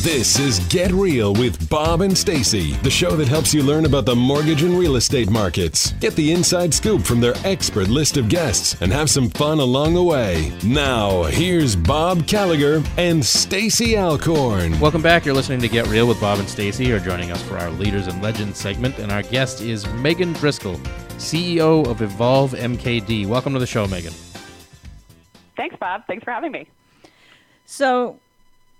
This is Get Real with Bob and Stacy, the show that helps you learn about the mortgage and real estate markets. Get the inside scoop from their expert list of guests and have some fun along the way. Now, here's Bob Gallagher and Stacy Alcorn. Welcome back. You're listening to Get Real with Bob and Stacy. You're joining us for our Leaders and Legends segment, and our guest is Megan Driscoll, CEO of Evolve MKD. Welcome to the show, Megan. Thanks, Bob. Thanks for having me. So,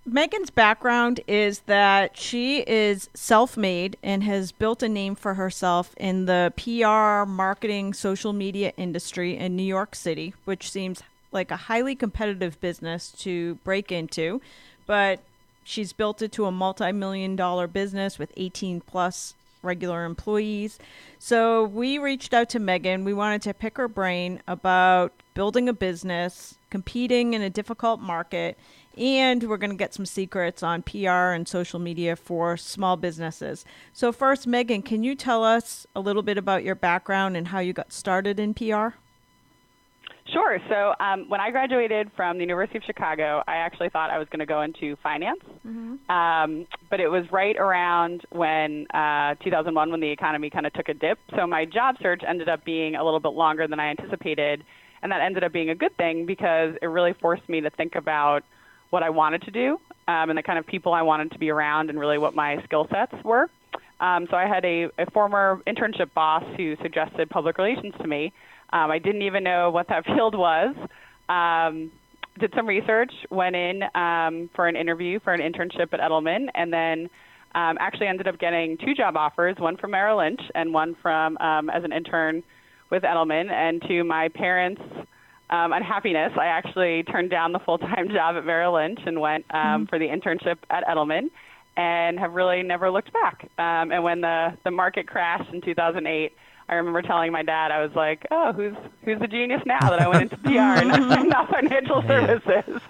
Megan's background is that she is self-made and has built a name for herself in the PR, marketing, social media industry in New York City, which seems like a highly competitive business to break into. But she's built it to a multi-million-dollar business with 18 plus regular employees. So we reached out to Megan. We wanted to pick her brain about building a business, competing in a difficult market, and we're going to get some secrets on PR and social media for small businesses. So first, Megan, can you tell us a little bit about your background and how you got started in PR? Sure. So when I graduated from the University of Chicago, I actually thought I was going to go into finance. But it was right around when 2001 when the economy kind of took a dip. So my job search ended up being a little bit longer than I anticipated. And that ended up being a good thing because it really forced me to think about what I wanted to do and the kind of people I wanted to be around and really what my skill sets were. So I had a former internship boss who suggested public relations to me. I didn't even know what that field was. Did some research, went in for an interview for an internship at Edelman, and then actually ended up getting two job offers, one from Merrill Lynch and one from as an intern with Edelman. And to my parents' unhappiness, I actually turned down the full-time job at Merrill Lynch and went for the internship at Edelman and have really never looked back. And when the market crashed in 2008, I remember telling my dad, I was like, oh, who's the genius now that I went into PR and not financial services?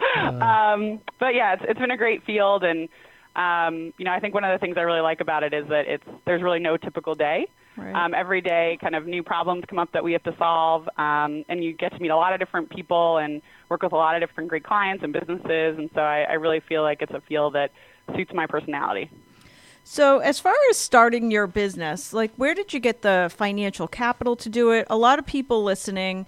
But yeah, it's been a great field. And, I think one of the things I really like about it is that there's really no typical day. Right. Every day kind of new problems come up that we have to solve. And you get to meet a lot of different people and work with a lot of different great clients and businesses. And so I really feel like it's a field that suits my personality. So as far as starting your business, like where did you get the financial capital to do it? A lot of people listening,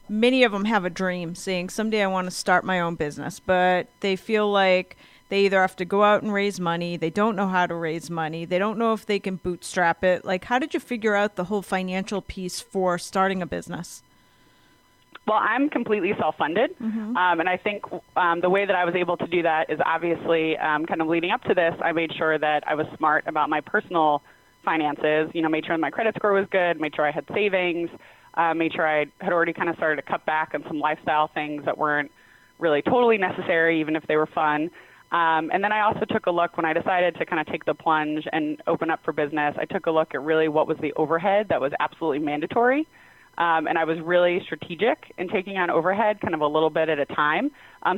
many of them have a dream saying someday I want to start my own business, but they feel like they either have to go out and raise money, they don't know how to raise money, they don't know if they can bootstrap it. Like, how did you figure out the whole financial piece for starting a business? Well, I'm completely self-funded, and I think the way that I was able to do that is obviously kind of leading up to this, I made sure that I was smart about my personal finances, made sure my credit score was good, made sure I had savings, made sure I had already kind of started to cut back on some lifestyle things that weren't really totally necessary, even if they were fun. And then I also took a look when I decided to kind of take the plunge and open up for business. I took a look at really what was the overhead that was absolutely mandatory. And I was really strategic in taking on overhead kind of a little bit at a time.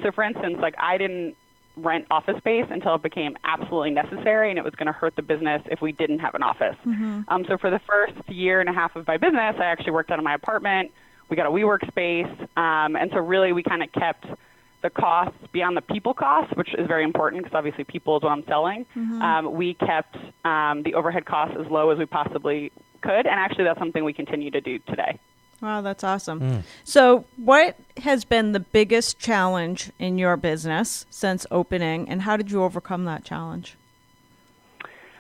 So for instance, like I didn't rent office space until it became absolutely necessary and it was going to hurt the business if we didn't have an office. So for the first year and a half of my business, I actually worked out of my apartment. We got a WeWork space. And so really we kind of kept the costs beyond the people costs, which is very important because obviously people is what I'm selling. We kept the overhead costs as low as we possibly could. And actually that's something we continue to do today. Wow, that's awesome. So what has been the biggest challenge in your business since opening, and how did you overcome that challenge?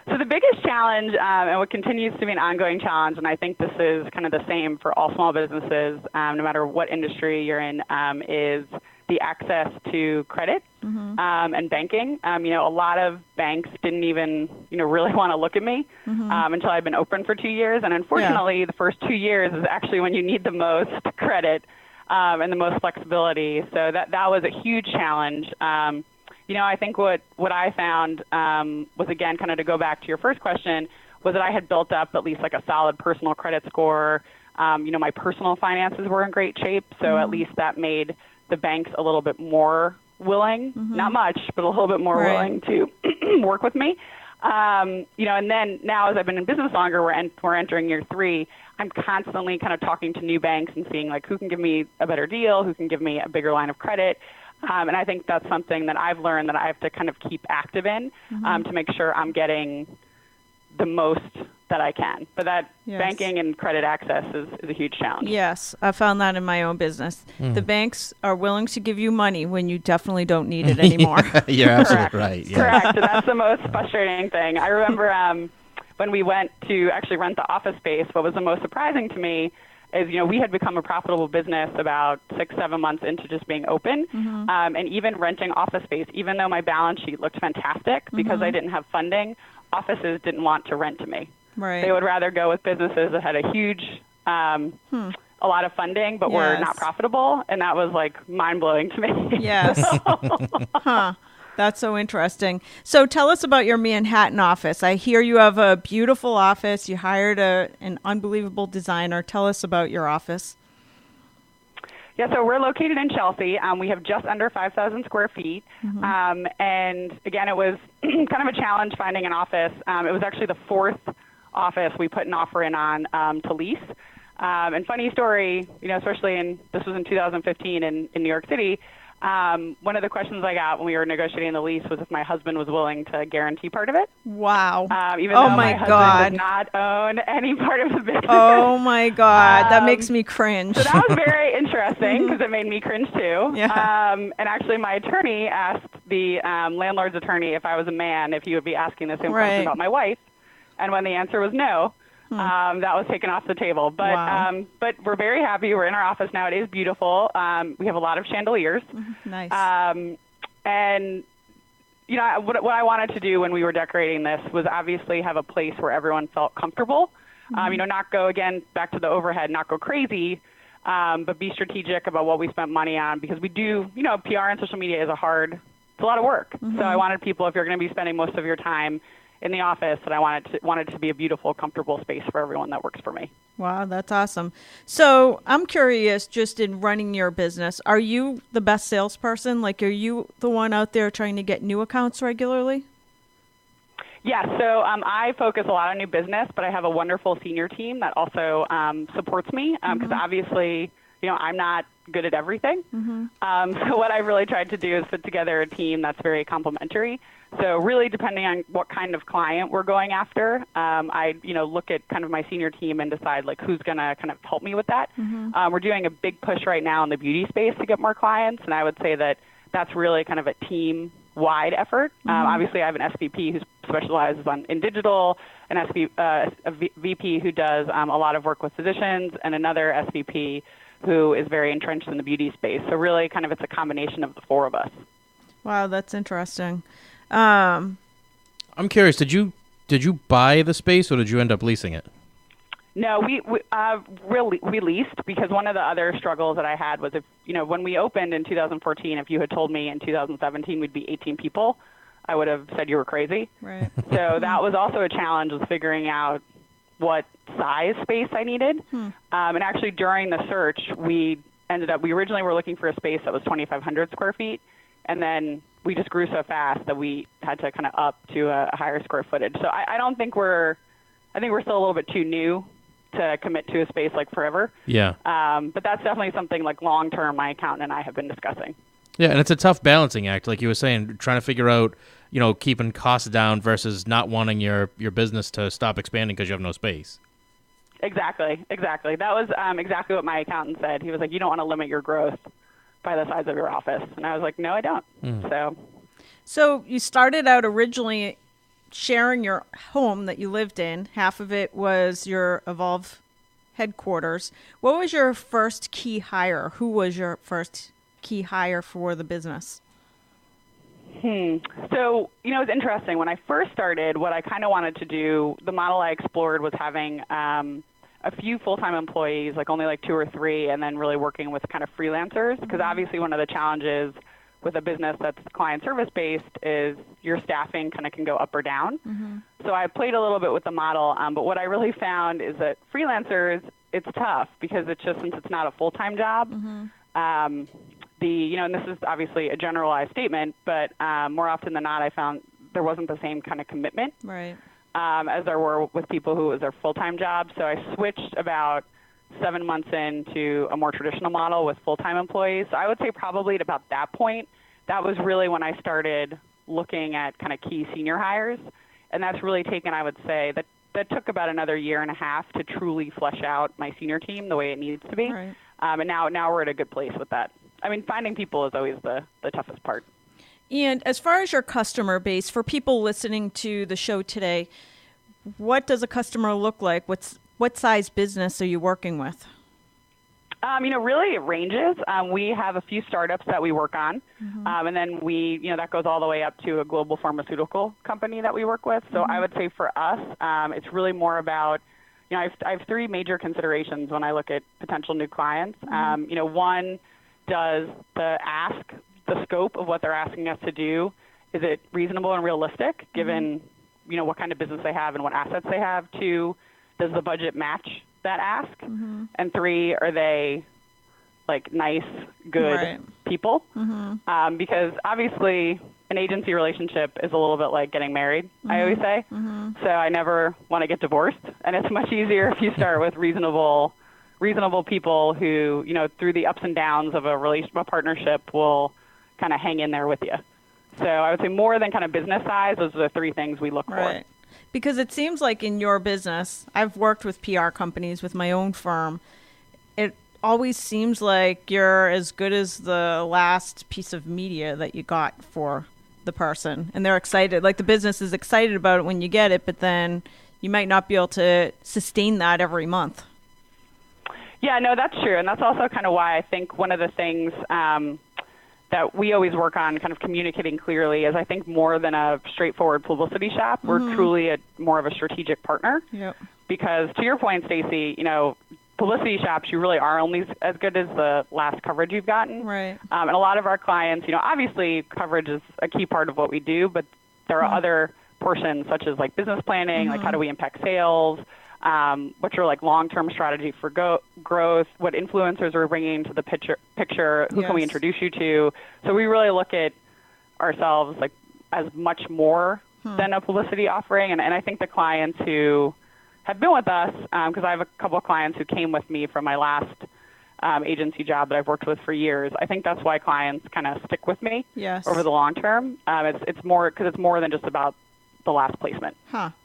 So the biggest challenge, and what continues to be an ongoing challenge, and I think this is kind of the same for all small businesses, no matter what industry you're in, is the access to credit and banking. A lot of banks didn't even, really want to look at me until I'd been open for 2 years. And unfortunately, the first 2 years is actually when you need the most credit and the most flexibility. So that was a huge challenge. I think what I found was, again, kind of to go back to your first question, was that I had built up at least like a solid personal credit score. My personal finances were in great shape. So at least that made the banks a little bit more willing, not much, but a little bit more willing to work with me. And then now as I've been in business longer, we're entering year 3, I'm constantly kind of talking to new banks and seeing like who can give me a better deal, who can give me a bigger line of credit. And I think that's something that I've learned that I have to kind of keep active in to make sure I'm getting the most that I can. But that banking and credit access is a huge challenge. Yes, I found that in my own business. The banks are willing to give you money when you definitely don't need it anymore. You're absolutely right. Yeah. Correct. So that's the most frustrating thing. I remember when we went to actually rent the office space, what was the most surprising to me is, we had become a profitable business about 6-7 months into just being open. And even renting office space, even though my balance sheet looked fantastic, because I didn't have funding, offices didn't want to rent to me. Right. They would rather go with businesses that had a huge, a lot of funding, but were not profitable. And that was like mind-blowing to me. Yes. That's so interesting. So tell us about your Manhattan office. I hear you have a beautiful office. You hired an unbelievable designer. Tell us about your office. Yeah, so we're located in Chelsea. We have just under 5,000 square feet. And again, it was kind of a challenge finding an office. It was actually the fourth office we put an offer in on to lease. And funny story, especially this was in 2015 in New York City. One of the questions I got when we were negotiating the lease was if my husband was willing to guarantee part of it. Wow. Even though my husband does not own any part of the business. Oh, my God. That makes me cringe. So that was very interesting because it made me cringe, too. Yeah. And actually, my attorney asked the landlord's attorney if I was a man, if he would be asking the same question about my wife. And when the answer was no, that was taken off the table. But but we're very happy. We're in our office now. It is beautiful. We have a lot of chandeliers. Nice. And, what I wanted to do when we were decorating this was obviously have a place where everyone felt comfortable. Not go, again, back to the overhead, not go crazy, but be strategic about what we spent money on, because we do, PR and social media is it's a lot of work. So I wanted people, if you're going to be spending most of your time in the office, that I wanted to be a beautiful, comfortable space for everyone that works for me. Wow, that's awesome. So I'm curious, just in running your business, are you the best salesperson? Like, are you the one out there trying to get new accounts regularly? Yeah, so I focus a lot on new business, but I have a wonderful senior team that also supports me because obviously, I'm not good at everything. So what I really tried to do is put together a team that's very complementary. So really, depending on what kind of client we're going after, I look at kind of my senior team and decide like who's going to kind of help me with that. We're doing a big push right now in the beauty space to get more clients, and I would say that that's really kind of a team-wide effort. Obviously, I have an SVP who specializes in digital, a VP who does a lot of work with physicians, and another SVP who is very entrenched in the beauty space. So really kind of it's a combination of the four of us. Wow, that's interesting. I'm curious, did you buy the space or did you end up leasing it? No, we leased, because one of the other struggles that I had was when we opened in 2014, if you had told me in 2017 we'd be 18 people, I would have said you were crazy. Right. So that was also a challenge, was figuring out what size space I needed. And actually during the search, we originally were looking for a space that was 2,500 square feet. And then we just grew so fast that we had to kind of up to a higher square footage. So I think we're still a little bit too new to commit to a space like forever. Yeah. But that's definitely something like long-term my accountant and I have been discussing. Yeah, and it's a tough balancing act, like you were saying, trying to figure out, keeping costs down versus not wanting your business to stop expanding because you have no space. Exactly. That was exactly what my accountant said. He was like, you don't want to limit your growth by the size of your office. And I was like, no, I don't. So you started out originally sharing your home that you lived in. Half of it was your Evolve headquarters. What was your first key hire? Who was your first key hire for the business? So, it's interesting. When I first started, what I kind of wanted to do, the model I explored was having a few full-time employees, like only like 2 or 3, and then really working with kind of freelancers. Because obviously one of the challenges with a business that's client service-based is your staffing kind of can go up or down. So I played a little bit with the model, but what I really found is that freelancers, it's tough because it's just, since it's not a full-time job, and this is obviously a generalized statement, but more often than not, I found there wasn't the same kind of commitment. Right. As there were with people who it was their full-time job. So I switched about 7 months into a more traditional model with full-time employees. So I would say probably at about that point, that was really when I started looking at kind of key senior hires. And that's really taken, I would say, that took about another year and a half to truly flesh out my senior team the way it needs to be. Right. And now we're at a good place with that. I mean, finding people is always the toughest part. And as far as your customer base, for people listening to the show today, what does a customer look like? What size business are you working with? Really it ranges. We have a few startups that we work on, and then that goes all the way up to a global pharmaceutical company that we work with. So I would say for us, it's really more about, I have three major considerations when I look at potential new clients. One, does the scope of what they're asking us to do, is it reasonable and realistic given, what kind of business they have and what assets they have? Two, does the budget match that ask? And three, are they like nice, good people? Because obviously an agency relationship is a little bit like getting married, I always say. So I never want to get divorced. And it's much easier if you start with reasonable people who, through the ups and downs of a partnership will kind of hang in there with you. So I would say more than kind of business size, those are the three things we look for. Because it seems like in your business, I've worked with PR companies with my own firm. It always seems like you're as good as the last piece of media that you got for the person. And they're excited. Like the business is excited about it when you get it, but then you might not be able to sustain that every month. Yeah, no, that's true. And that's also kind of why I think one of the things that we always work on kind of communicating clearly is I think more than a straightforward publicity shop, we're truly more of a strategic partner. Because to your point, Stacey, publicity shops, you really are only as good as the last coverage you've gotten. And a lot of our clients, obviously coverage is a key part of what we do, but there are other portions such as like business planning, like how do we impact sales, what's your like long-term strategy for growth, what influencers are bringing to the picture, who can we introduce you to? So we really look at ourselves like as much more than a publicity offering. And I think the clients who have been with us, because I have a couple of clients who came with me from my last agency job that I've worked with for years. I think that's why clients kind of stick with me over the long term. It's more because it's more than just about the last placement.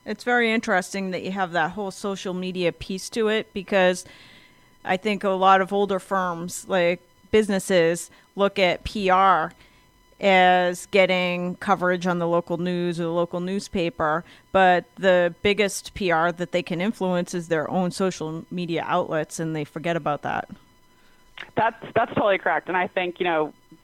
It's very interesting that you have that whole social media piece to it, because I think a lot of older firms, like businesses, look at PR as getting coverage on the local news or the local newspaper, but the biggest PR that they can influence is their own social media outlets, and they forget about that. That's totally correct. And I think,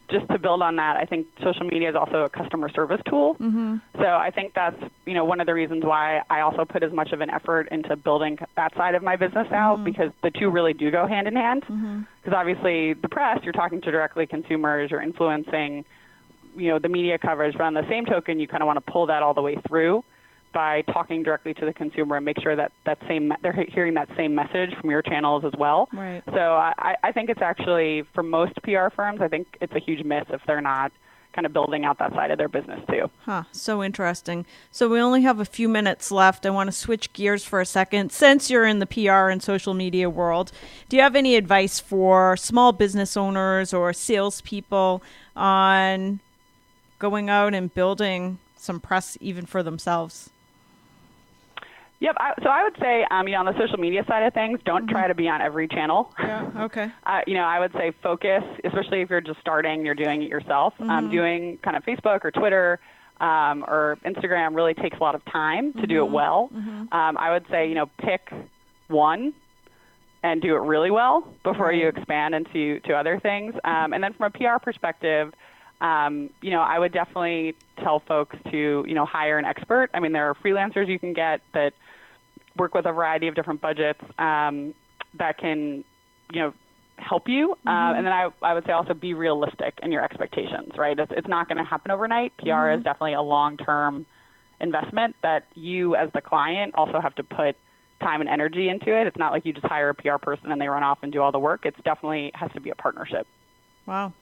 just to build on that, I think social media is also a customer service tool. So I think that's, one of the reasons why I also put as much of an effort into building that side of my business out, because the two really do go hand in hand. Because obviously the press, you're talking to directly consumers, you're influencing, the media coverage, but on the same token, you kind of want to pull that all the way through by talking directly to the consumer and make sure that they're hearing that same message from your channels as well. So I think it's actually, for most PR firms, I think it's a huge miss if they're not kind of building out that side of their business too. So interesting. So we only have a few minutes left. I want to switch gears for a second. Since you're in the PR and social media world, do you have any advice for small business owners or salespeople on going out and building some press even for themselves? Yep. So I would say, on the social media side of things, don't try to be on every channel. I would say focus, especially if you're just starting, you're doing it yourself. Doing kind of Facebook or Twitter or Instagram really takes a lot of time to do it well. I would say, pick one and do it really well before you expand into other things. And then from a PR perspective, I would definitely tell folks to, hire an expert. I mean, there are freelancers you can get that work with a variety of different budgets that can, help you. And then I would say also be realistic in your expectations, right? It's not going to happen overnight. PR is definitely a long-term investment that you as the client also have to put time and energy into it. It's not like you just hire a PR person and they run off and do all the work. It's definitely has to be a partnership. Wow.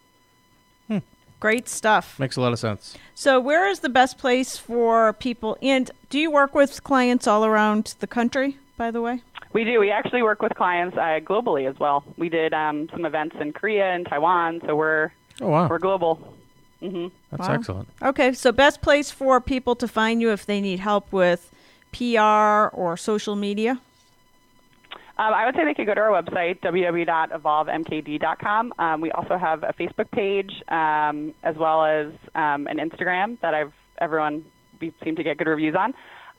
Great stuff. Makes a lot of sense. So where is the best place for people? And do you work with clients all around the country, by the way? We do. We actually work with clients globally as well. We did some events in Korea and Taiwan, so we're global. Mm-hmm. That's excellent. Okay, so best place for people to find you if they need help with PR or social media? I would say they could go to our website, www.evolvemkd.com. We also have a Facebook page as well as an Instagram that we seem to get good reviews on.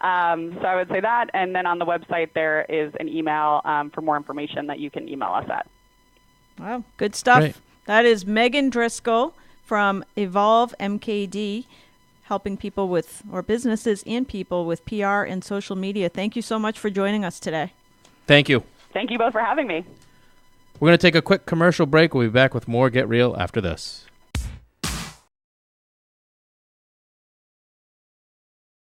So I would say that. And then on the website, there is an email for more information that you can email us at. Wow, good stuff. Great. That is Megan Driscoll from Evolve MKD, helping people with, or businesses and people with PR and social media. Thank you so much for joining us today. Thank you. Thank you both for having me. We're going to take a quick commercial break. We'll be back with more Get Real after this.